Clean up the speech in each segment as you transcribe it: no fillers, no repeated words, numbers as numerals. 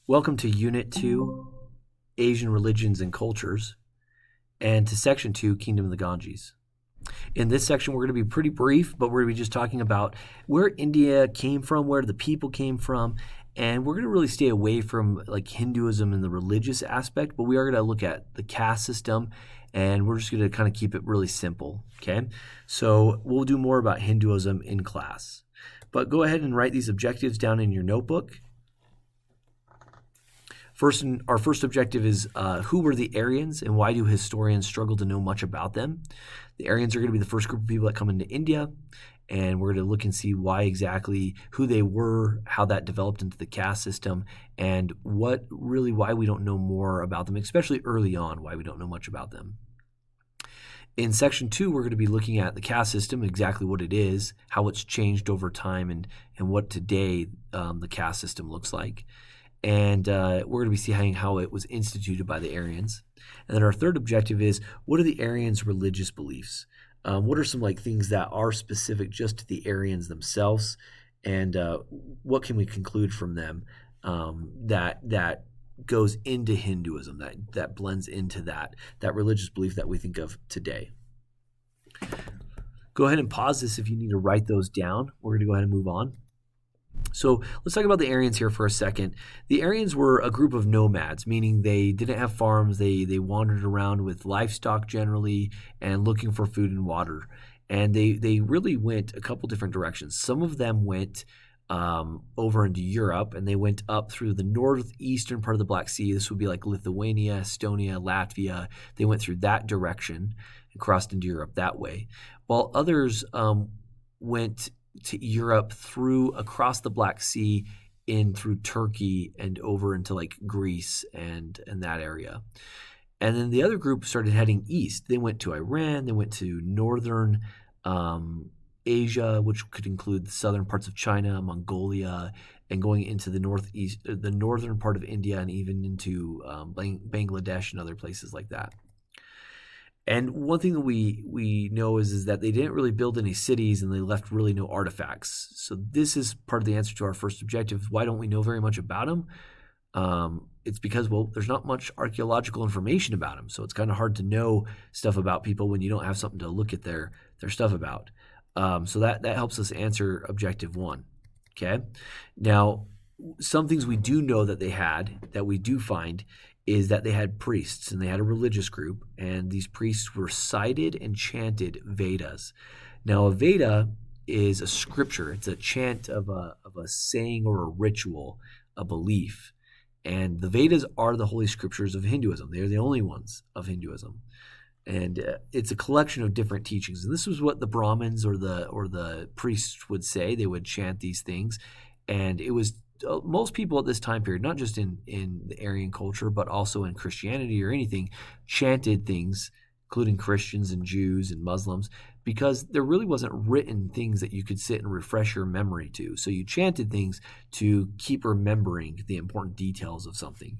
Welcome to Unit 2, Asian Religions and Cultures, and to Section 2, Kingdom of the Ganges. In this section, we're going to be pretty brief, but we're going to be just talking about where India came from, where the people came from, and we're going to really stay away from like Hinduism and the religious aspect, but we are going to look at the caste system, and we're just going to kind of keep it really simple, okay? So we'll do more about Hinduism in class. But go ahead and write these objectives down in your notebook. Our first objective is who were the Aryans and why do historians struggle to know much about them? The Aryans are going to be the first group of people that come into India, and we're going to look and see why who they were, how that developed into the caste system, and why we don't know more about them, especially early on, why we don't know much about them. In Section 2, we're going to be looking at the caste system, exactly what it is, how it's changed over time, and what today the caste system looks like. And we're going to be seeing how it was instituted by the Aryans. And then our third objective is, what are the Aryans' religious beliefs? What are some things that are specific just to the Aryans themselves? And what can we conclude from them that goes into Hinduism, that blends into that religious belief that we think of today? Go ahead and pause this if you need to write those down. We're going to go ahead and move on. So let's talk about the Aryans here for a second. The Aryans were a group of nomads, meaning they didn't have farms. They wandered around with livestock generally and looking for food and water. And they really went a couple different directions. Some of them went over into Europe, and they went up through the northeastern part of the Black Sea. This would be like Lithuania, Estonia, Latvia. They went through that direction and crossed into Europe that way, while others went to Europe across the Black Sea in through Turkey and over into Greece and that area. And then the other group started heading east. They went to Iran, they went to northern Asia, which could include the southern parts of China, Mongolia, and going into the northern part of India, and even into Bangladesh and other places like that. And one thing that we know is that they didn't really build any cities, and they left really no artifacts. So this is part of the answer to our first objective. Why don't we know very much about them? It's because, there's not much archaeological information about them. So it's kind of hard to know stuff about people when you don't have something to look at their stuff about. So that helps us answer objective 1. Okay. Now, some things we do know that they had, that we do find, is that they had priests, and they had a religious group, and these priests recited and chanted Vedas. Now, a Veda is a scripture. It's a chant of a saying or a ritual, a belief. And the Vedas are the holy scriptures of Hinduism. They're the only ones of Hinduism. And it's a collection of different teachings. And this was what the Brahmins or the priests would say. They would chant these things. And it was most people at this time period, not just in the Aryan culture, but also in Christianity or anything, chanted things, including Christians and Jews and Muslims, because there really wasn't written things that you could sit and refresh your memory to. So you chanted things to keep remembering the important details of something.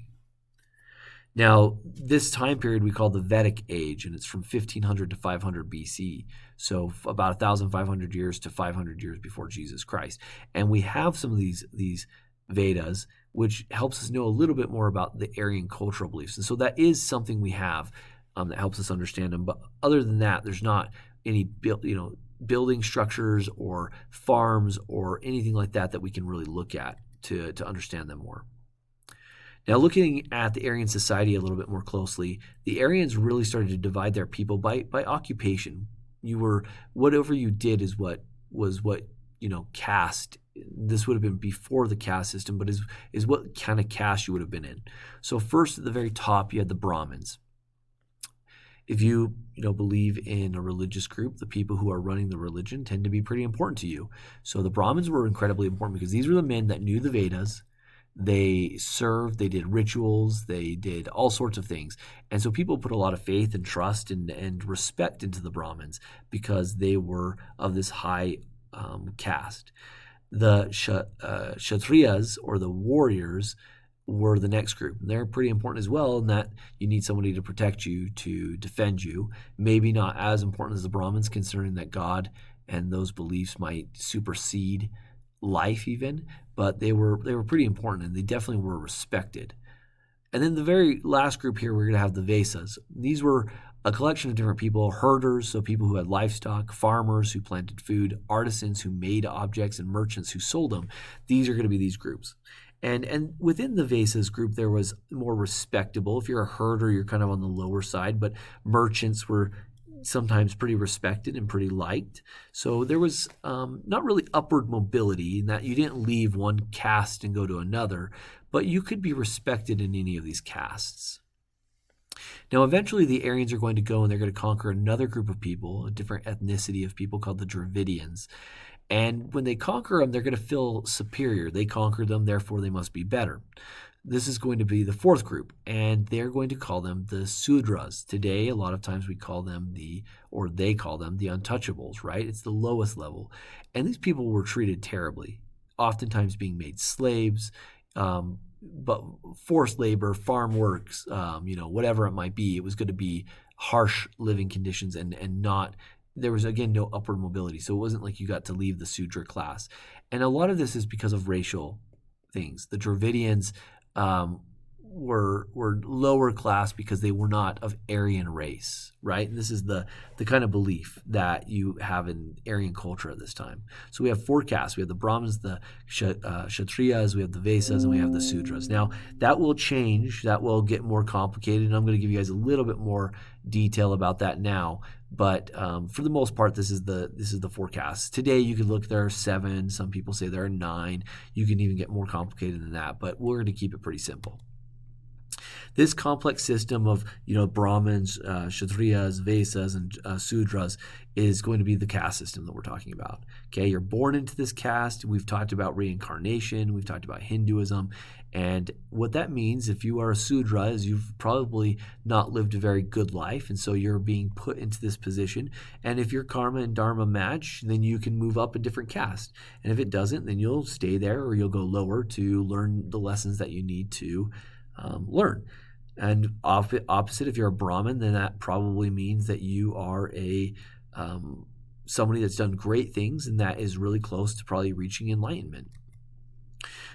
Now, this time period we call the Vedic Age, and it's from 1500 to 500 BC, so about 1,500 years to 500 years before Jesus Christ. And we have some of these Vedas, which helps us know a little bit more about the Aryan cultural beliefs. And so that is something we have that helps us understand them. But other than that, there's not any building structures or farms or anything like that we can really look at to understand them more. Now, looking at the Aryan society a little bit more closely, the Aryans really started to divide their people by occupation. Whatever you did is what caste. This would have been before the caste system, but is what kind of caste you would have been in. So first, at the very top, you had the Brahmins. If you believe in a religious group, the people who are running the religion tend to be pretty important to you. So the Brahmins were incredibly important because these were the men that knew the Vedas. They served, they did rituals, they did all sorts of things. And so people put a lot of faith and trust and respect into the Brahmins because they were of this high caste. The Kshatriyas, or the warriors, were the next group. They're pretty important as well in that you need somebody to protect you, to defend you. Maybe not as important as the Brahmins, considering that God and those beliefs might supersede life even, but they were pretty important and they definitely were respected. And then the very last group here, we're going to have the Vesas. These were a collection of different people: herders, so people who had livestock; farmers who planted food; artisans who made objects; and merchants who sold them. These are going to be these groups. And within the Vesas group, there was more respectable. If you're a herder, you're kind of on the lower side, but merchants were sometimes pretty respected and pretty liked. So there was not really upward mobility in that you didn't leave one caste and go to another, but you could be respected in any of these castes. Now, eventually, the Aryans are going to go and they're going to conquer another group of people, a different ethnicity of people called the Dravidians. And when they conquer them, they're going to feel superior. They conquered them, therefore they must be better. This is going to be the fourth group, and they're going to call them the Sudras. Today, a lot of times we call them they call them the untouchables, right? It's the lowest level. And these people were treated terribly, oftentimes being made slaves, but forced labor, farm works, whatever it might be. It was going to be harsh living conditions and not, there was, again, no upward mobility. So it wasn't like you got to leave the Sudra class. And a lot of this is because of racial things. The Dravidians were lower class because they were not of Aryan race, right? And this is the kind of belief that you have in Aryan culture at this time. So we have four castes. We have the Brahmins, the Kshatriyas, we have the Vesas, and we have the Sudras. Now, that will change. That will get more complicated, and I'm going to give you guys a little bit more detail about that now. But for the most part, this is the four castes. Today, you could look, there are 7. Some people say there are 9. You can even get more complicated than that, but we're going to keep it pretty simple. This complex system of Brahmins, Kshatriyas, Vesas, and Sudras is going to be the caste system that we're talking about. Okay, you're born into this caste. We've talked about reincarnation. We've talked about Hinduism. And what that means, if you are a Sudra, is you've probably not lived a very good life, and so you're being put into this position. And if your karma and dharma match, then you can move up a different caste. And if it doesn't, then you'll stay there or you'll go lower to learn the lessons that you need to learn. And opposite, if you're a Brahmin, then that probably means that you are somebody that's done great things and that is really close to probably reaching enlightenment.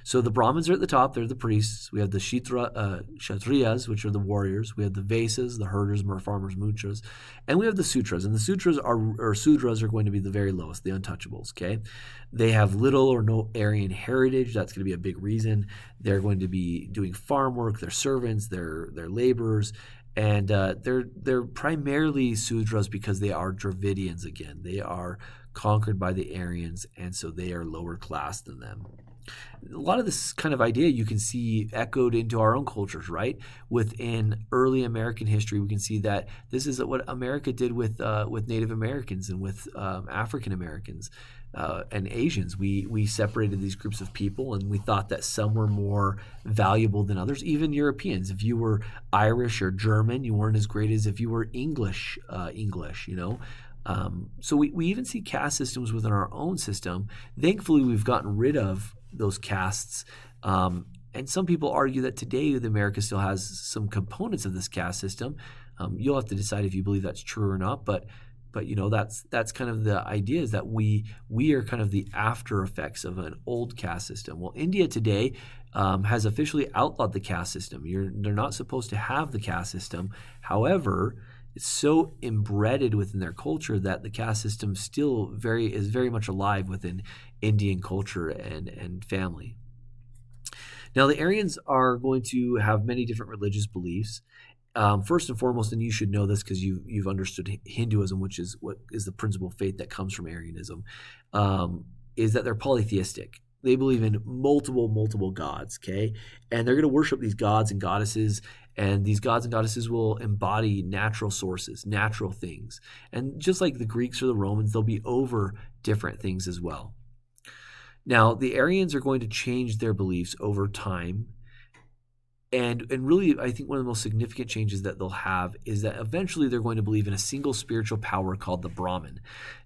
So the Brahmins are at the top. They're the priests. We have the Kshatriyas, which are the warriors. We have the Vesas, the herders, farmers, moochers. And we have the Sudras. And the Sudras are going to be the very lowest, the untouchables, okay? They have little or no Aryan heritage. That's going to be a big reason. They're going to be doing farm work. They're servants. They're laborers. And they're primarily Sudras because they are Dravidians again. They are conquered by the Aryans, and so they are lower class than them. A lot of this kind of idea you can see echoed into our own cultures, right? Within early American history, we can see that this is what America did with Native Americans and with African Americans and Asians. We separated these groups of people, and we thought that some were more valuable than others. Even Europeans, if you were Irish or German, you weren't as great as if you were English. So we even see caste systems within our own system. Thankfully, we've gotten rid of those castes. And some people argue that today America still has some components of this caste system. You'll have to decide if you believe that's true or not. But that's kind of the idea, is that we are kind of the after effects of an old caste system. Well, India today has officially outlawed the caste system. They're not supposed to have the caste system. However, it's so embedded within their culture that the caste system still is very much alive within Indian culture and family. Now, the Aryans are going to have many different religious beliefs. First and foremost, and you should know this because you've understood Hinduism, which is what is the principal faith that comes from Aryanism, is that they're polytheistic. They believe in multiple gods, okay? And they're going to worship these gods and goddesses, and these gods and goddesses will embody natural sources, natural things. And just like the Greeks or the Romans, they'll be over different things as well. Now, the Aryans are going to change their beliefs over time. And really, I think one of the most significant changes that they'll have is that eventually they're going to believe in a single spiritual power called the Brahman.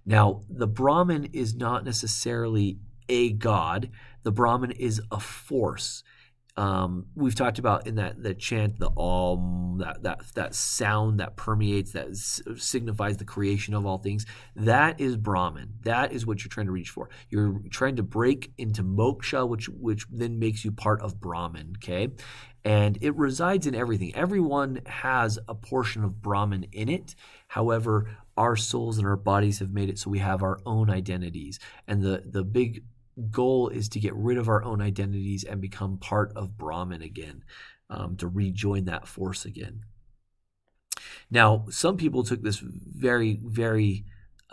Now, the Brahman is not necessarily a god. The Brahman is a force. We've talked about in that the chant, the Om, that sound that permeates, that signifies the creation of all things. That is Brahman. That is what you're trying to reach for. You're trying to break into moksha, which then makes you part of Brahman. Okay, and it resides in everything. Everyone has a portion of Brahman in it. However, our souls and our bodies have made it so we have our own identities, and the big goal is to get rid of our own identities and become part of Brahman again, to rejoin that force again. Now, some people took this very, very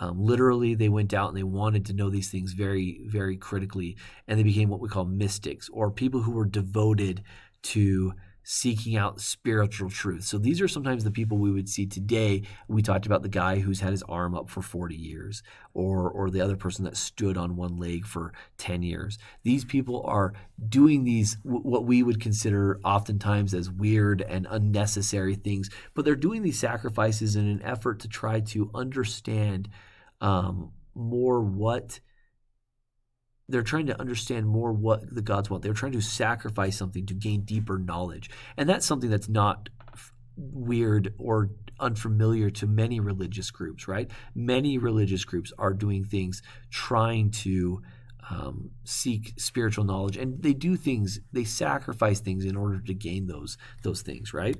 literally. They went out and they wanted to know these things very, very critically, and they became what we call mystics, or people who were devoted to seeking out spiritual truth. So these are sometimes the people we would see today. We talked about the guy who's had his arm up for 40 years, or the other person that stood on one leg for 10 years. These people are doing these, what we would consider oftentimes as weird and unnecessary things, but they're doing these sacrifices in an effort to try to understand more what they're trying to understand more what the gods want. They're trying to sacrifice something to gain deeper knowledge. And that's something that's not weird or unfamiliar to many religious groups, right? Many religious groups are doing things trying to seek spiritual knowledge. And they do things, they sacrifice things in order to gain those things, right?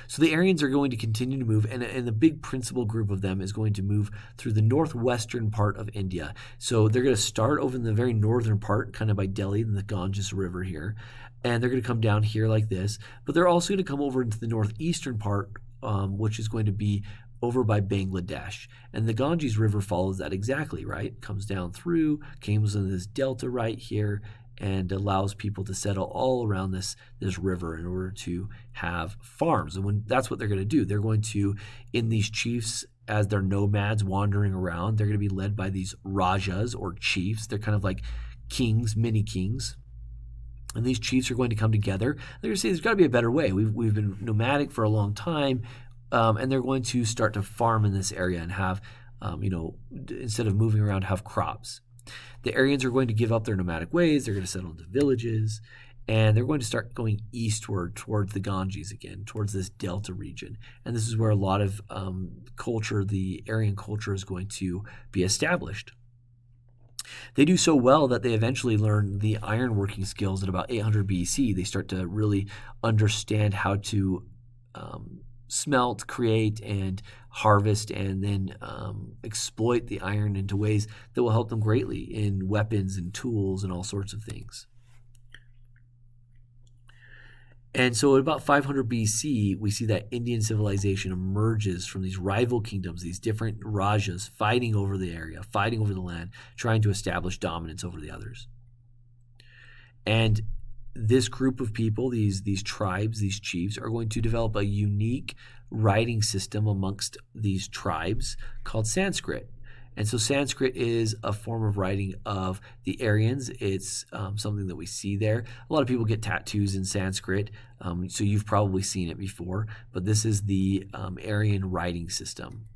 So the Aryans are going to continue to move, and the big principal group of them is going to move through the northwestern part of India. So they're going to start over in the very northern part, kind of by Delhi and the Ganges River here, and they're going to come down here like this, but they're also going to come over into the northeastern part, which is going to be over by Bangladesh. And the Ganges River follows that exactly, right? Comes down through, comes in this delta right here, and allows people to settle all around this river in order to have farms. And that's what they're going to do. They're going to, in these chiefs, as they're nomads wandering around, they're going to be led by these rajas or chiefs. They're kind of like kings, mini kings. And these chiefs are going to come together. They're going to say there's got to be a better way. We've been nomadic for a long time, and they're going to start to farm in this area and have, instead of moving around, have crops. The Aryans are going to give up their nomadic ways. They're going to settle into villages, and they're going to start going eastward towards the Ganges again, towards this delta region. And this is where a lot of culture, the Aryan culture, is going to be established. They do so well that they eventually learn the ironworking skills at about 800 BC. They start to really understand how to smelt, create, and harvest, and then exploit the iron into ways that will help them greatly in weapons and tools and all sorts of things. And so at about 500 BC, we see that Indian civilization emerges from these rival kingdoms, these different rajas fighting over the area, fighting over the land, trying to establish dominance over the others. And this group of people, these tribes, these chiefs, are going to develop a unique writing system amongst these tribes called Sanskrit. And so Sanskrit is a form of writing of the Aryans. It's something that we see there. A lot of people get tattoos in Sanskrit, so you've probably seen it before. But this is the Aryan writing system.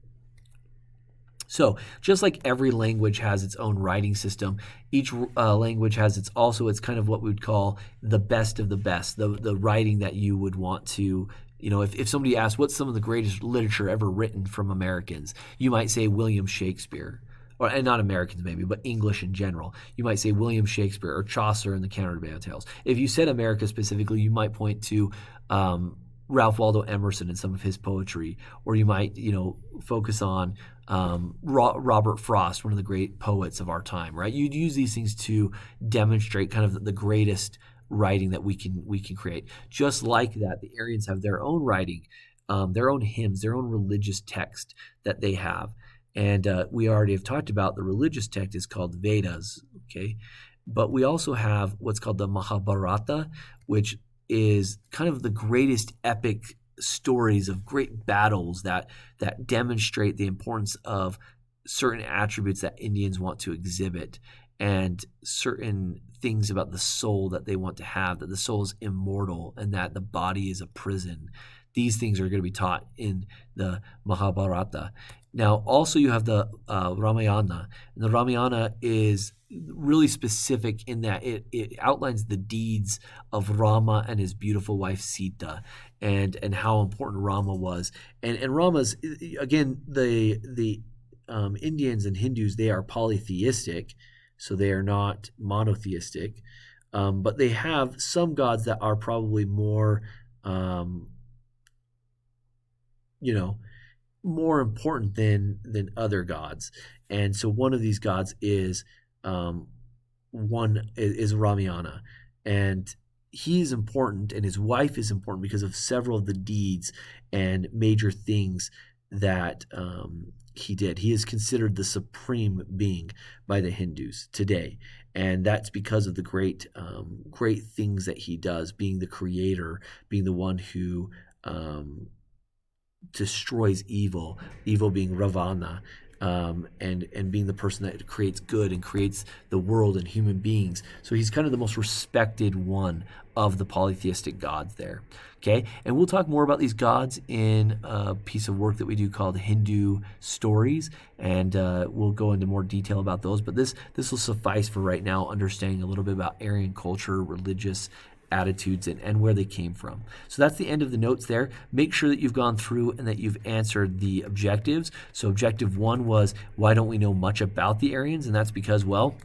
So just like every language has its own writing system, each language has it's kind of what we would call the best of the best, the writing that you would want to, if somebody asks what's some of the greatest literature ever written from Americans, you might say William Shakespeare. And not Americans maybe, but English in general. You might say William Shakespeare or Chaucer in the Canterbury Tales. If you said America specifically, you might point to Ralph Waldo Emerson and some of his poetry, or you might, focus on Robert Frost, one of the great poets of our time, right? You'd use these things to demonstrate kind of the greatest writing that we can create. Just like that, the Aryans have their own writing, their own hymns, their own religious text that they have. And we already have talked about the religious text is called Vedas, okay? But we also have what's called the Mahabharata, which is kind of the greatest epic stories of great battles that demonstrate the importance of certain attributes that Indians want to exhibit and certain things about the soul that they want to have, that the soul is immortal and that the body is a prison. these things are going to be taught in the Mahabharata. Now, also you have the Ramayana. And the Ramayana is really specific in that it outlines the deeds of Rama and his beautiful wife Sita, and how important Rama was. And Rama's, again, the Indians and Hindus, they are polytheistic, so they are not monotheistic, but they have some gods that are probably more, more important than other gods. And so one of these gods is Ramayana, and he's important, and his wife is important because of several of the deeds and major things that he did. He is considered the supreme being by the Hindus today, and that's because of the great things that he does, being the creator, being the one who destroys evil being Ravana, and being the person that creates good and creates the world and human beings. So he's kind of the most respected one of the polytheistic gods there. Okay, and we'll talk more about these gods in a piece of work that we do called Hindu Stories, and we'll go into more detail about those. But this will suffice for right now, understanding a little bit about Aryan culture, religious attitudes, and where they came from. So that's the end of the notes there. Make sure that you've gone through and that you've answered the objectives. So objective 1 was, why don't we know much about the Aryans? And that's because, well,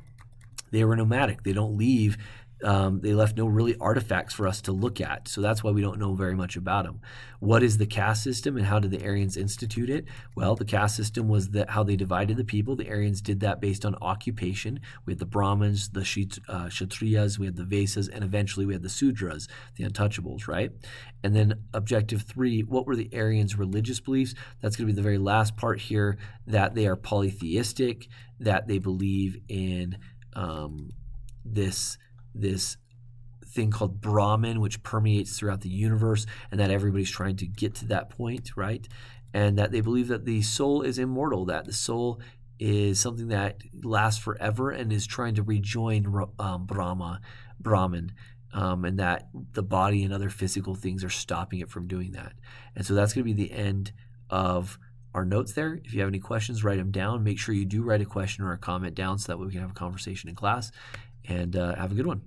they were nomadic. They don't leave. They left no really artifacts for us to look at. So that's why we don't know very much about them. What is the caste system, and how did the Aryans institute it? Well, the caste system was how they divided the people. The Aryans did that based on occupation. We had the Brahmins, the Kshatriyas, we had the Vaisas, and eventually we had the Sudras, the untouchables, right? And then objective 3, what were the Aryans' religious beliefs? That's going to be the very last part here, that they are polytheistic, that they believe in this thing called Brahman, which permeates throughout the universe, and that everybody's trying to get to that point, right? And that they believe that the soul is immortal, that the soul is something that lasts forever and is trying to rejoin Brahman, and that the body and other physical things are stopping it from doing that. And so that's going to be the end of our notes there. If you have any questions, write them down. Make sure you do write a question or a comment down so that way we can have a conversation in class. And have a good one.